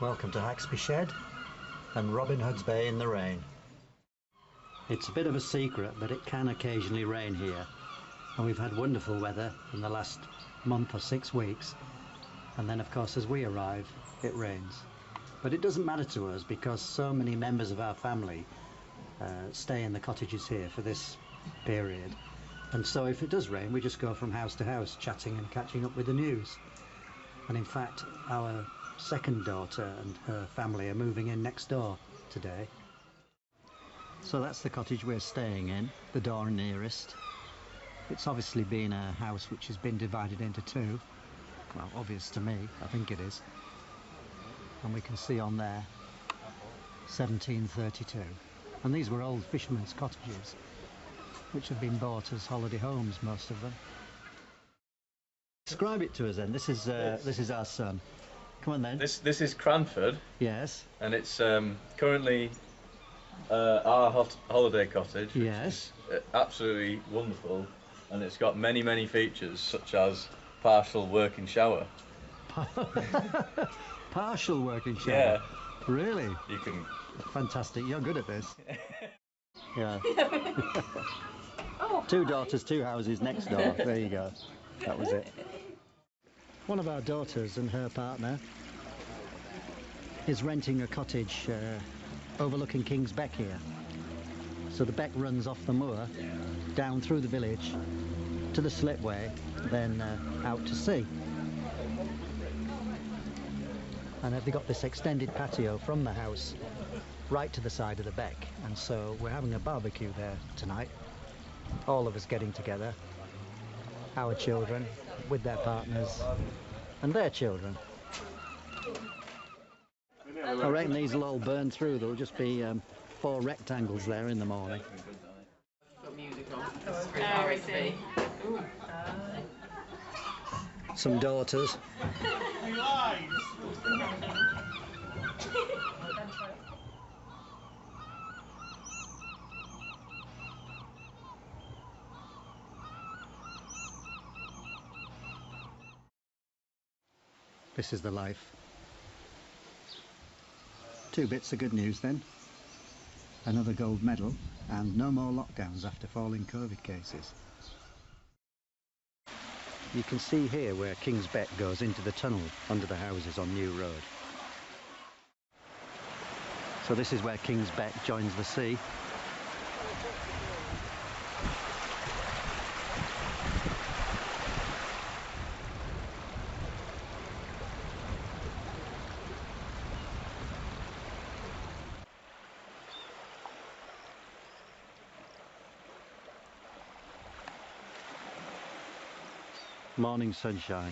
Welcome to Haxby Shed and Robin Hood's Bay in the rain. It's a bit of a secret, but it can occasionally rain here, and we've had wonderful weather in the last month or 6 weeks, and then of course as we arrive it rains. But it doesn't matter to us because so many members of our family stay in the cottages here for this period, and so if it does rain we just go from house to house chatting and catching up with the news. And in fact our second daughter and her family are moving in next door today. So that's the cottage we're staying in, the door nearest. It's obviously been a house which has been divided into two. Well, obvious to me, I think it is. And we can see on there 1732. And these were old fishermen's cottages which have been bought as holiday homes, most of them. Describe it to us then. This is our son. Come on then. This is Cranford. Yes. And it's currently our holiday cottage. Yes. Which is absolutely wonderful, and it's got many features such as partial working shower. Partial working shower? Yeah. Really? You can. Fantastic. You're good at this. Yeah. 2 daughters, 2 houses next door. There you go. That was it. One of our daughters and her partner is renting a cottage overlooking King's Beck here. So the beck runs off the moor, down through the village, to the slipway, then out to sea. And they've got this extended patio from the house right to the side of the beck. And so we're having a barbecue there tonight, all of us getting together, our children with their partners and their children. I reckon these will all burn through. There'll just be 4 rectangles there in the morning. Got music on. Some daughters. This is the life. 2 bits of good news then. Another gold medal and no more lockdowns after falling COVID cases. You can see here where King's Beck goes into the tunnel under the houses on New Road. So this is where King's Beck joins the sea. Morning sunshine.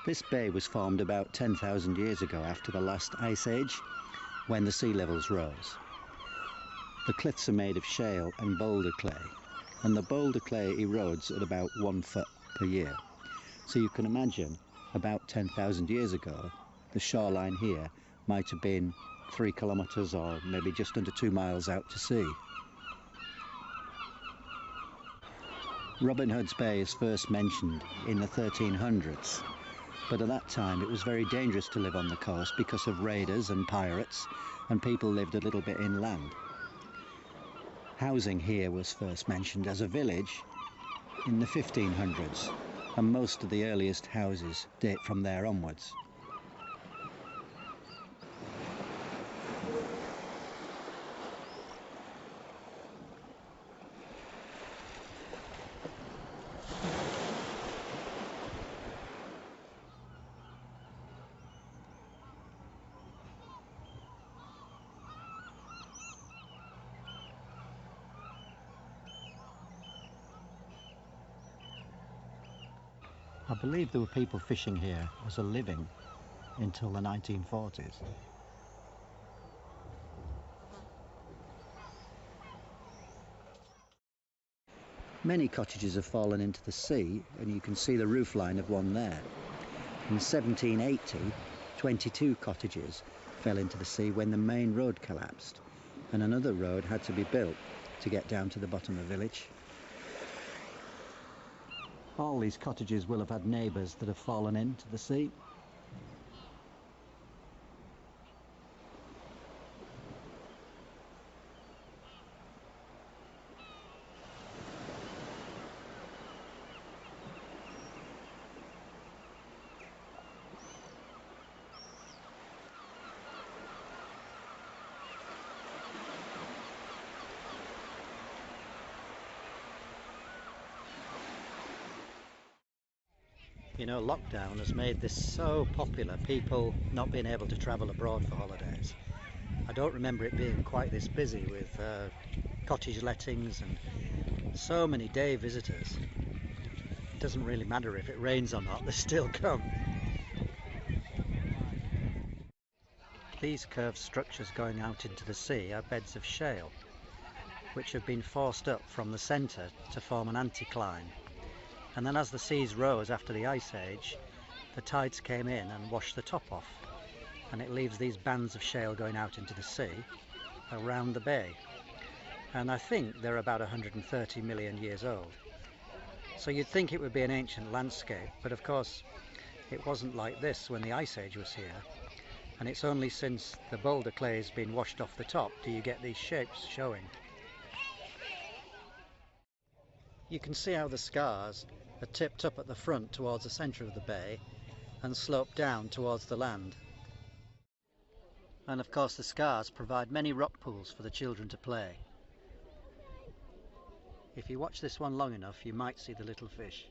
This bay was formed about 10,000 years ago after the last ice age, when the sea levels rose. The cliffs are made of shale and boulder clay, and the boulder clay erodes at about 1 foot per year. So you can imagine, about 10,000 years ago, the shoreline here might have been 3 kilometres or maybe just under 2 miles out to sea. Robin Hood's Bay is first mentioned in the 1300s. But at that time it was very dangerous to live on the coast because of raiders and pirates, and people lived a little bit inland. Housing here was first mentioned as a village in the 1500s, and most of the earliest houses date from there onwards. I believe there were people fishing here as a living until the 1940s. Many cottages have fallen into the sea, and you can see the roof line of one there. In 1780, 22 cottages fell into the sea when the main road collapsed, and another road had to be built to get down to the bottom of the village. All these cottages will have had neighbours that have fallen into the sea. You know, lockdown has made this so popular, people not being able to travel abroad for holidays. I don't remember it being quite this busy with cottage lettings and so many day visitors. It doesn't really matter if it rains or not, they still come. These curved structures going out into the sea are beds of shale, which have been forced up from the centre to form an anticline. And then as the seas rose after the Ice Age, the tides came in and washed the top off, and it leaves these bands of shale going out into the sea around the bay. And I think they're about 130 million years old. So you'd think it would be an ancient landscape, but of course it wasn't like this when the Ice Age was here, and it's only since the boulder clay has been washed off the top do you get these shapes showing. You can see how the scars are tipped up at the front towards the centre of the bay and slope down towards the land. And of course the scars provide many rock pools for the children to play. If you watch this one long enough, you might see the little fish.